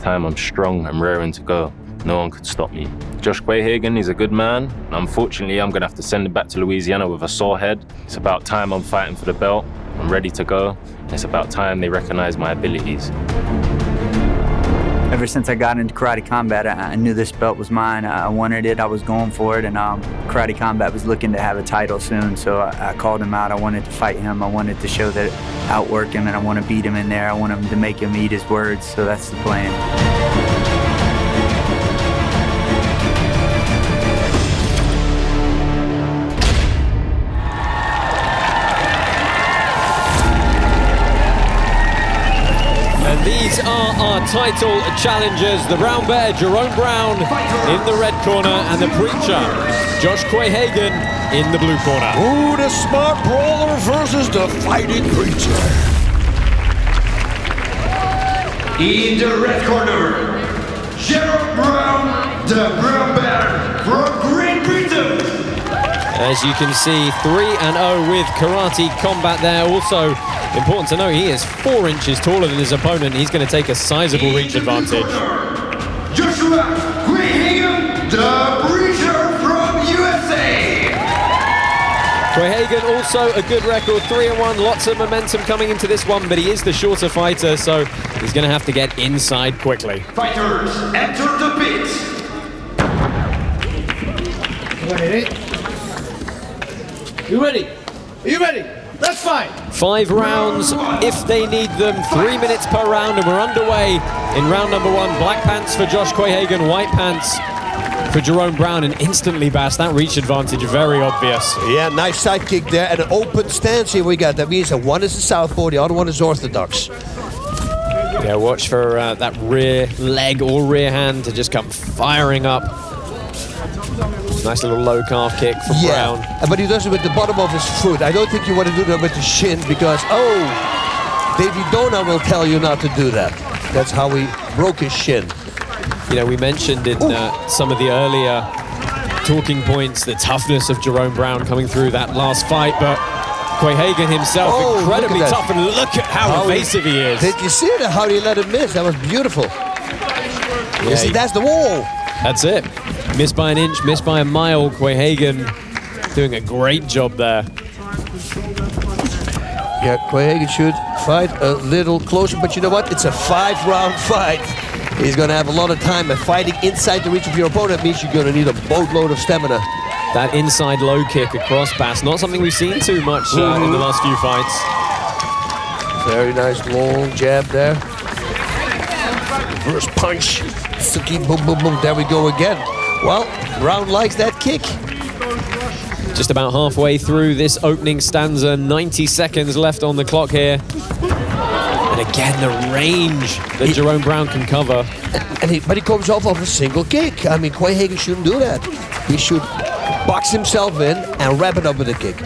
time I'm strong and raring to go. No one could stop me. Josh Quayhagen is a good man. Unfortunately, I'm gonna have to send him back to Louisiana with a sore head. It's about time I'm fighting for the belt. I'm ready to go. It's about time they recognize my abilities. Ever since I got into karate combat, I knew this belt was mine. I wanted it, I was going for it, and karate combat was looking to have a title soon, so I called him out. I wanted to fight him. I wanted to show that outwork him, and I want to beat him in there. I want him to make him eat his words, so that's the plan. These are our title challengers, the brown bear, Jerome Brown in the red corner, and the preacher, Josh Quayhagen, in the blue corner. Ooh, the smart brawler versus the fighting preacher. In the red corner, Jerome Brown, the brown bear from Great Britain. As you can see, 3-0 with karate combat there. Also, important to note, he is 4 inches taller than his opponent. He's going to take a sizable reach advantage. Joshua Quayhagen, the preacher from USA. Quayhagen also a good record, 3-1, lots of momentum coming into this one, but he is the shorter fighter, so he's going to have to get inside quickly. Fighters, enter the pit. You ready? Are you ready? Let's fight! 5 rounds if they need them, 3 minutes per round, and we're underway in round number 1. Black pants for Josh Quayhagen, white pants for Jerome Brown, and instantly, Bass, that reach advantage very obvious. Yeah, nice side kick there, and an open stance here we got. That means that one is a southpaw, the other one is orthodox. Yeah, watch for that rear leg or rear hand to just come firing up. Nice little low calf kick from Brown. But he does it with the bottom of his foot. I don't think you want to do that with the shin because, Davey Dona will tell you not to do that. That's how he broke his shin. You know, we mentioned in some of the earlier talking points the toughness of Jerome Brown coming through that last fight, but Quayhagen himself incredibly tough, and look at how evasive he is. Did you see that? How he let him miss? That was beautiful. Yeah, you see, that's the wall. That's it. Missed by an inch, missed by a mile. Quayhagen doing a great job there. Yeah, Quayhagen should fight a little closer, but you know what? It's a 5-round fight. He's going to have a lot of time, and fighting inside the reach of your opponent means you're going to need a boatload of stamina. That inside low kick across Bass, not something we've seen too much in the last few fights. Very nice long jab there. Reverse punch. Suki, boom, boom, boom. There we go again. Well, Brown likes that kick. Just about halfway through this opening stanza, 90 seconds left on the clock here. And again, the range that Jerome Brown can cover. But he comes off of a single kick. I mean, Quayhagen shouldn't do that. He should box himself in and wrap it up with a kick.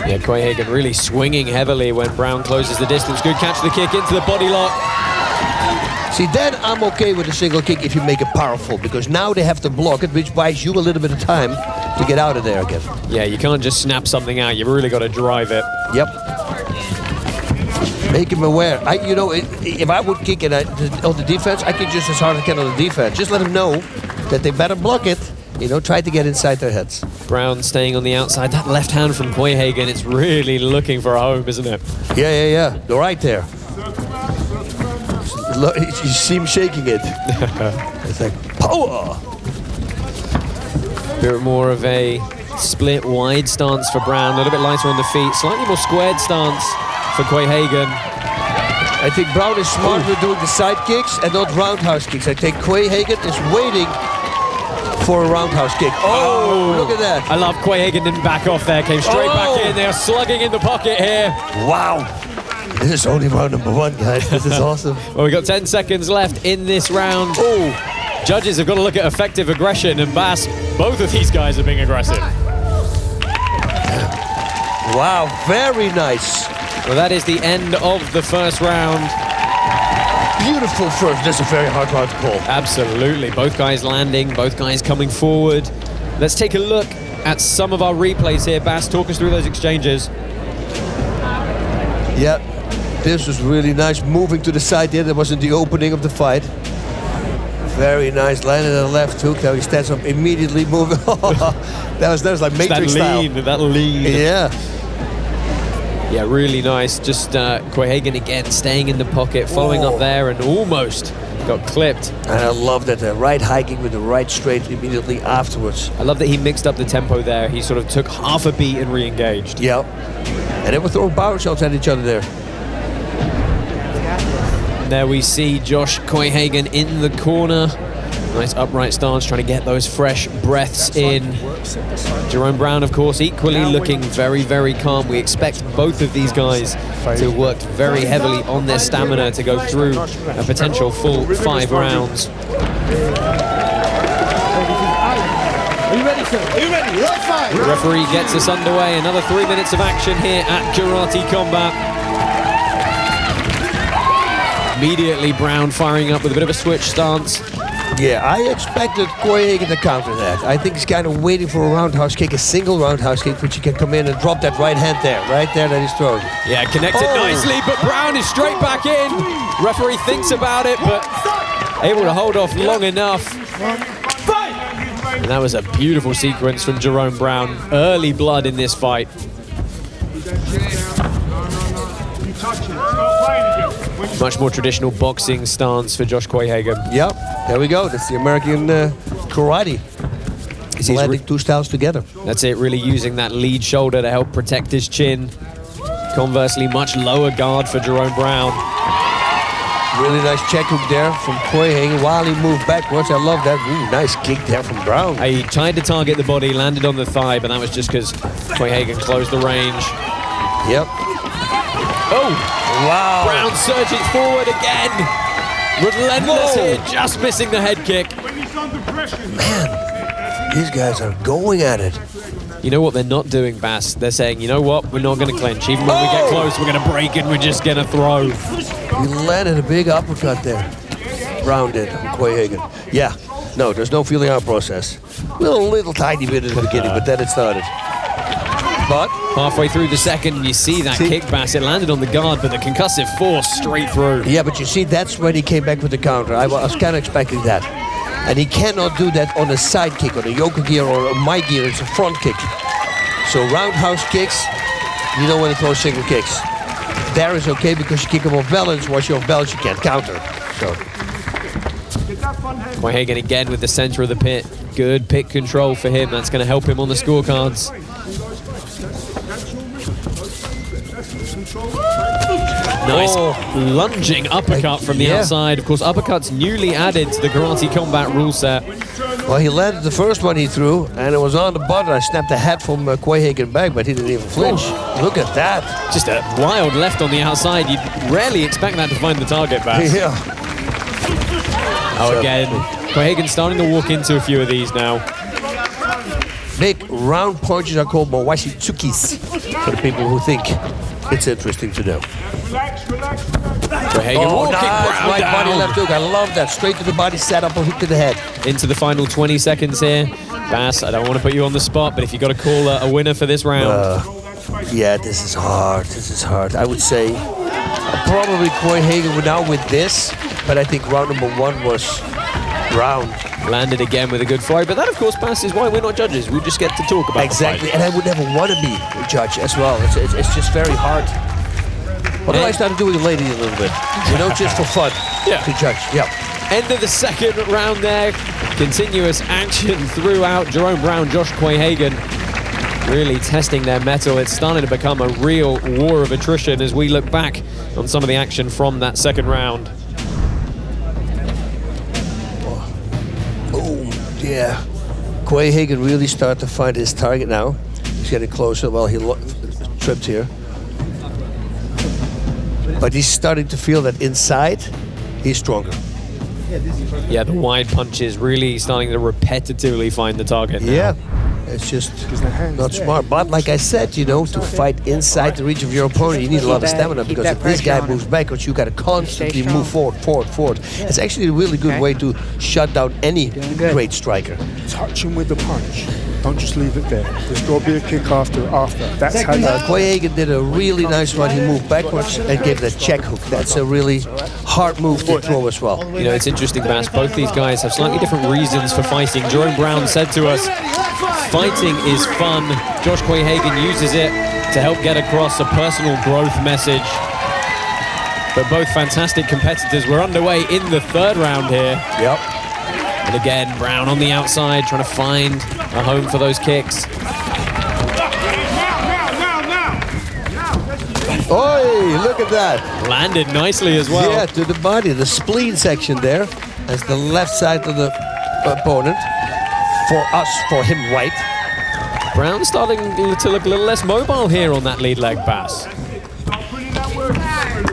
Yeah, Quayhagen really swinging heavily when Brown closes the distance. Good catch the kick into the body lock. See, then I'm okay with a single kick if you make it powerful, because now they have to block it, which buys you a little bit of time to get out of there again. Yeah, you can't just snap something out. You've really got to drive it. Yep. Make him aware. If I would kick it on the defense, I kick just as hard as I can on the defense. Just let them know that they better block it. Try to get inside their heads. Brown staying on the outside. That left hand from Quayhagen, it's really looking for a home, isn't it? Yeah. They're right there. You see him shaking it. It's like power. Bit more of a split wide stance for Brown, a little bit lighter on the feet, slightly more squared stance for Quayhagen. I think Brown is smart with doing the side kicks and not roundhouse kicks. I think Quayhagen is waiting for a roundhouse kick. Oh, look at that. I love Quayhagen didn't back off there, came straight back in. They're slugging in the pocket here. Wow. This is only round number 1, guys. This is awesome. Well, we've got 10 seconds left in this round. Judges have got to look at effective aggression, and Bass, both of these guys are being aggressive. Wow, very nice. Well, that is the end of the first round. Beautiful first. That's a very hard round to call. Absolutely. Both guys landing, both guys coming forward. Let's take a look at some of our replays here. Bass, talk us through those exchanges. Yeah, this was really nice. Moving to the side there. That was in the opening of the fight. Very nice. Landed a left hook. Now he stands up immediately, moving. that was like Matrix style. That lean. Yeah. Yeah, really nice. Just Quayhagen again staying in the pocket, following up there, and almost got clipped. And I love that right hiking with the right straight immediately afterwards. I love that he mixed up the tempo there. He sort of took half a beat and re-engaged. Yep. And they were throwing power shots at each other there. And there we see Josh Quayhagen in the corner. Nice upright stance, trying to get those fresh breaths in. Jerome Brown, of course, equally looking very, very calm. We expect both of these guys to have worked very heavily on their stamina to go through a potential full 5 rounds. Are you ready, sir? Are you ready? Let's fight! The referee gets us underway. Another 3 minutes of action here at Karate Combat. Immediately, Brown firing up with a bit of a switch stance. Yeah, I expected Quayhagen to counter that. I think he's kind of waiting for a roundhouse kick, a single roundhouse kick, which he can come in and drop that right hand there, right there that he's throwing. Yeah, connected nicely, but Brown is straight back in. Referee thinks about it, but able to hold off long enough. And that was a beautiful sequence from Jerome Brown. Early blood in this fight. Much more traditional boxing stance for Josh Quayhagen. Yep, there we go. That's the American karate. He's blending 2 styles together. That's it, really using that lead shoulder to help protect his chin. Conversely, much lower guard for Jerome Brown. Really nice check hook there from Quayhagen while he moved backwards. I love that. Ooh, nice kick there from Brown. He tried to target the body, landed on the thigh, but that was just because Quayhagen closed the range. Yep. Oh! Wow. Brown surging forward again. Relentless here, just missing the head kick. Man, these guys are going at it. You know what they're not doing, Bass? They're saying, you know what, we're not going to clinch. Even when we get close, we're going to break and we're just going to throw. He landed a big uppercut there. Brown did, Quayhagen. Yeah, no, there's no feeling out process. Little tiny bit at the beginning, but then it started. But halfway through the second, you see that kick, Bass. It landed on the guard, but the concussive force straight through. Yeah, but you see, that's when he came back with the counter. I was kind of expecting that. And he cannot do that on a side kick, on a yoke gear or a my gear. It's a front kick. So roundhouse kicks, you don't want to throw single kicks. There is okay because you kick him off balance. Once you're off balance, you can't counter. So Quayhagen again with the center of the pit. Good pit control for him. That's going to help him on the scorecards. Nice lunging uppercut from the outside. Of course, uppercuts newly added to the Karate Combat rule set. Well, he landed the first one he threw, and it was on the button. I snapped the head from Quayhagen back, but he didn't even flinch. Look at that. Just a wild left on the outside. You'd rarely expect that to find the target, Bass. Yeah. Oh, again. Quayhagen starting to walk into a few of these now. Big round punches are called mawashitsukis for the people who think it's interesting to know. Quayhagen nice. Brown Right down. body, left hook. I love that. Straight to the body, set up a hook to the head. Into the final 20 seconds here. Bass, I don't want to put you on the spot, but if you've got to call a winner for this round. Yeah, this is hard. This is hard. I would say probably Quayhagen would now with this, but I think round number 1 was Brown. Landed again with a good throw, but that, of course, Bass, is why we're not judges. We just get to talk about exactly, the fight. and I would never want to be a judge as well. It's just very hard. Although I started doing it lately a little bit, just for fun to judge. Yeah. End of the second round there. Continuous action throughout. Jerome Brown, Josh Quayhagen really testing their mettle. It's starting to become a real war of attrition as we look back on some of the action from that second round. Yeah, Quayhagen really started to find his target now. He's getting closer. Well, he tripped here. But he's starting to feel that inside, he's stronger. Yeah, the wide punches really starting to repetitively find the target now. Yeah, it's just not smart. But like I said, to fight inside the reach of your opponent, you need a lot of stamina, because if this guy moves backwards, you got to constantly move forward. It's actually a really good way to shut down any great striker. Touch him with the punch. Don't just leave it there. There's got to be a kick after. That's how Quayhagen did a really nice one. He moved backwards and gave that check hook. That's a really hard move to throw as well. You know, it's interesting, Bass. Both these guys have slightly different reasons for fighting. Jerome Brown said to us, fighting is fun. Josh Quayhagen uses it to help get across a personal growth message. But both fantastic competitors. We're underway in the third round here. Yep. And again, Brown on the outside, trying to find a home for those kicks. Oi, look at that. Landed nicely as well. Yeah, to the body, the spleen section there. That's the left side of the opponent. For us, for him, right. Brown starting to look a little less mobile here on that lead leg, Bass.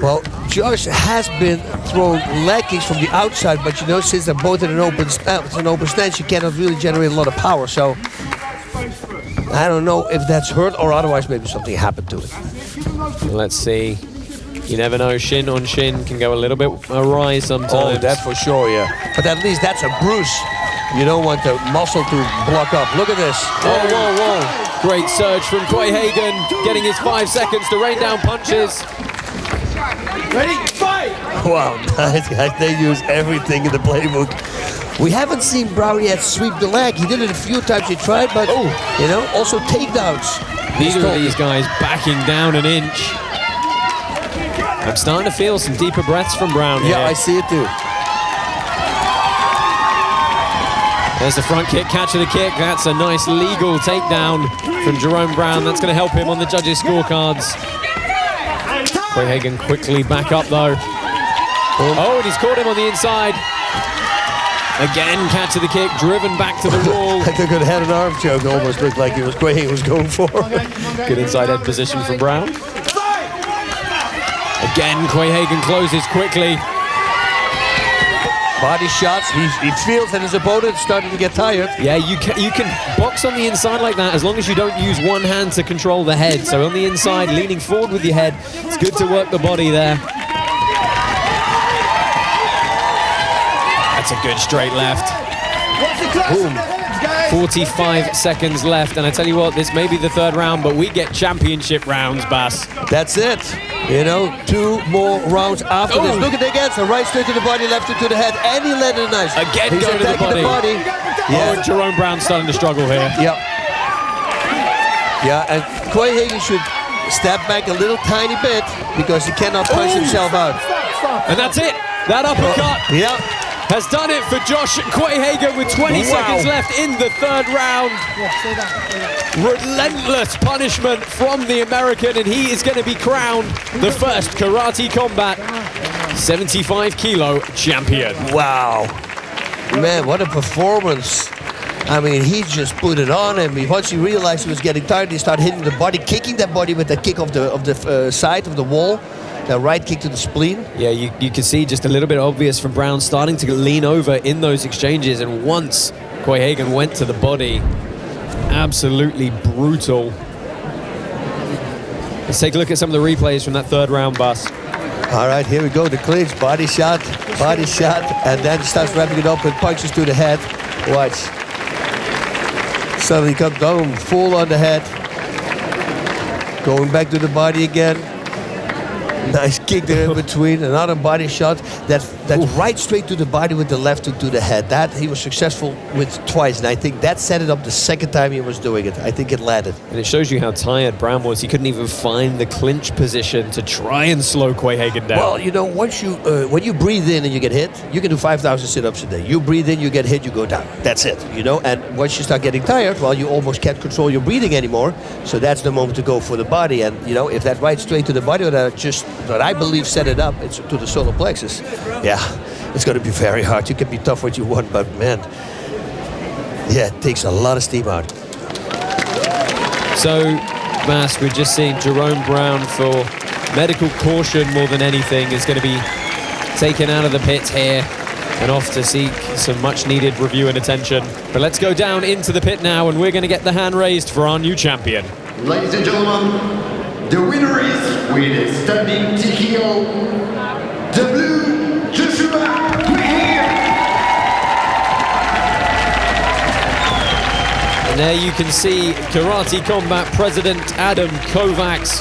Well, Josh has been throwing leg kicks from the outside, but you know, since they're both in an open stance, you cannot really generate a lot of power. So I don't know if that's hurt or otherwise maybe something happened to it. Let's see. You never know. Shin on shin can go a little bit awry sometimes. Oh, that's for sure, yeah. But at least that's a bruise. You don't want the muscle to block up. Look at this. Whoa, whoa, whoa. Great surge from Quayhagen, getting his 5 seconds to rain down punches. Ready, fight! Wow, nice guys. They use everything in the playbook. We haven't seen Brown yet sweep the leg. He did it a few times. He tried, but you know, also takedowns. Neither of these guys backing down an inch. I'm starting to feel some deeper breaths from Brown here. Yeah, I see it too. There's the front kick, catch of the kick. That's a nice legal takedown from Jerome Brown. That's going to help him on the judges' scorecards. Quayhagen quickly back up though. Oh, and he's caught him on the inside. Again, catch of the kick, driven back to the wall. I think it had an arm choke. Almost looked like it was Quayhagen was going for. Good inside head position from Brown. Again, Quayhagen closes quickly. Body shots. He feels that his opponent started to get tired. Yeah, you can box on the inside like that as long as you don't use one hand to control the head. So on the inside, leaning forward with your head, it's good to work the body there. That's a good straight left. Boom. 45 seconds left, and I tell you what, this may be the third round, but we get championship rounds, Bass. That's it. You know, 2 more rounds after this. Look at the again. So right straight to the body, left into the head, and he landed nice. Again, he's going to the body. Yeah. Oh, and Jerome Brown starting to struggle here. Yeah. Yeah, and Quayhagen should step back a little tiny bit because he cannot punch himself out. And that's it. That uppercut. Yeah. Has done it for Josh Quayhagen with 20 seconds left in the third round. Relentless punishment from the American, and he is going to be crowned the first Karate Combat 75 kilo champion. Wow. Man, what a performance. I mean, he just put it on him. Once he realized he was getting tired, he started hitting the body, kicking that body with the kick of the side of the wall. The right kick to the spleen. Yeah, you can see just a little bit obvious from Brown starting to lean over in those exchanges, and once Quayhagen went to the body, absolutely brutal. Let's take a look at some of the replays from that third round, Bus. All right, here we go. The clinch, body shot, and then starts wrapping it up with punches to the head. Watch. Suddenly comes down full on the head. Going back to the body again. Nice kick there in between, another body shot. That's right straight to the body with the left to the head. That he was successful with twice, and I think that set it up the second time he was doing it. I think it landed. And it shows you how tired Brown was. He couldn't even find the clinch position to try and slow Quayhagen down. Well, you know, once you when you breathe in and you get hit, you can do 5,000 sit-ups a day. You breathe in, you get hit, you go down. That's it, you know. And once you start getting tired, well, you almost can't control your breathing anymore. So that's the moment to go for the body. And you know, if that right straight to the body, or that I believe set it up, it's to the solar plexus. Yeah, it's going to be very hard. You can be tough what you want, but man, yeah, it takes a lot of steam out. So, Mask, we're just seeing Jerome Brown for medical caution more than anything is going to be taken out of the pit here and off to seek some much needed review and attention. But let's go down into the pit now, and we're going to get the hand raised for our new champion. Ladies and gentlemen, the winner is, with a standing TKO, the blue Joshua Quayhagen. And there you can see Karate Combat President Adam Kovacs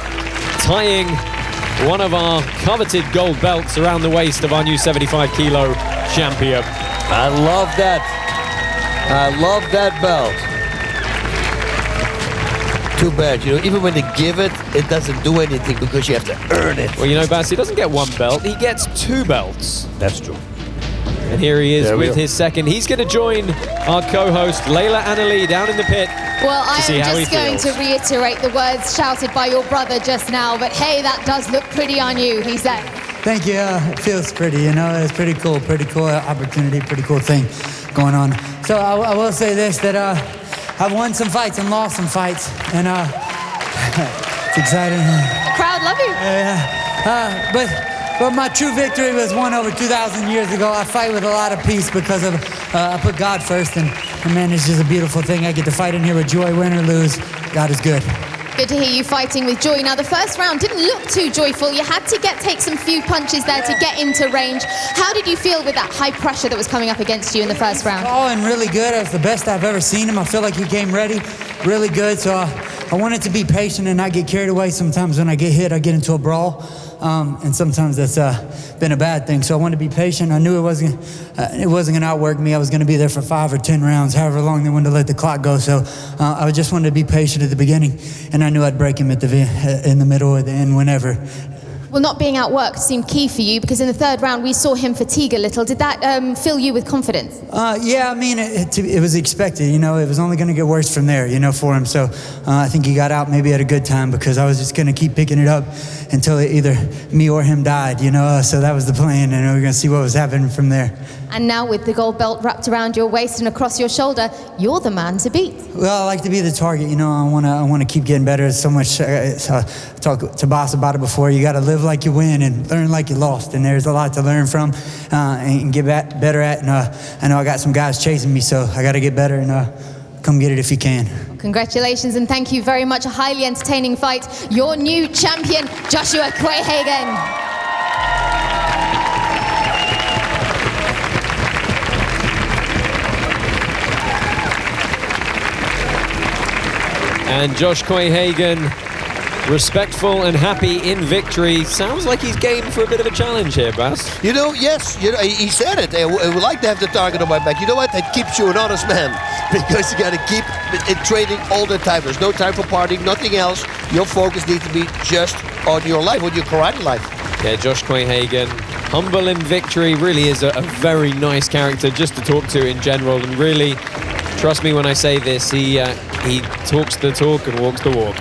tying one of our coveted gold belts around the waist of our new 75 kilo champion. I love that. I love that belt. Too bad, you know, even when they give it, it doesn't do anything because you have to earn it. Well, you know, Bas, he doesn't get one belt, he gets 2 belts. That's true. And here he is with his second. He's going to join our co-host, Layla Annalee, down in the pit. Well, I am just going feels. to reiterate the words shouted by your brother just now, but hey, that does look pretty on you, he said. Thank you. It feels pretty, you know, it's pretty cool opportunity, pretty cool thing going on. So I will say this, that I've won some fights and lost some fights, and it's exciting. The crowd love you. But my true victory was won over 2,000 years ago. I fight with a lot of peace because of I put God first, and man, it's just a beautiful thing. I get to fight in here with joy, win or lose. God is good. Good to hear you fighting with joy. Now, the first round didn't look too joyful. You had to take some few punches there to get into range. How did you feel with that high pressure that was coming up against you in the first round? Oh, and really good. It was the best I've ever seen him. I feel like he came ready, really good. So I wanted to be patient and not get carried away. Sometimes when I get hit, I get into a brawl. And sometimes that's been a bad thing. So I wanted to be patient. I knew it wasn't going to outwork me. I was going to be there for 5 or 10 rounds, however long they wanted to let the clock go. So I just wanted to be patient at the beginning, and I knew I'd break him in the middle or the end, whenever. Well, not being outworked seemed key for you, because in the third round we saw him fatigue a little. Did that fill you with confidence? Yeah, I mean, it was expected. You know, it was only going to get worse from there, you know, for him. So I think he got out maybe at a good time, because I was just going to keep picking it up until either me or him died, you know. So that was the plan, and we were going to see what was happening from there. And now with the gold belt wrapped around your waist and across your shoulder, you're the man to beat. Well, I like to be the target. You know, I want to keep getting better. There's so much. I talked to Boss about it before. You got to live like you win and learn like you lost. And there's a lot to learn from and get better at. And I know I got some guys chasing me, so I got to get better and come get it if you can. Congratulations and thank you very much. A highly entertaining fight. Your new champion, Joshua Quayhagen. And Josh Quayhagen, respectful and happy in victory. Sounds like he's game for a bit of a challenge here, Bas. You know, yes, you know, he said it. I would like to have the target on my back. You know what? That keeps you an honest man, because you got to keep it training all the time. There's no time for partying, nothing else. Your focus needs to be just on your life, on your karate life. Yeah, Josh Quayhagen, humble in victory, really is a very nice character just to talk to in general, and really, trust me when I say this, he talks the talk and walks the walk.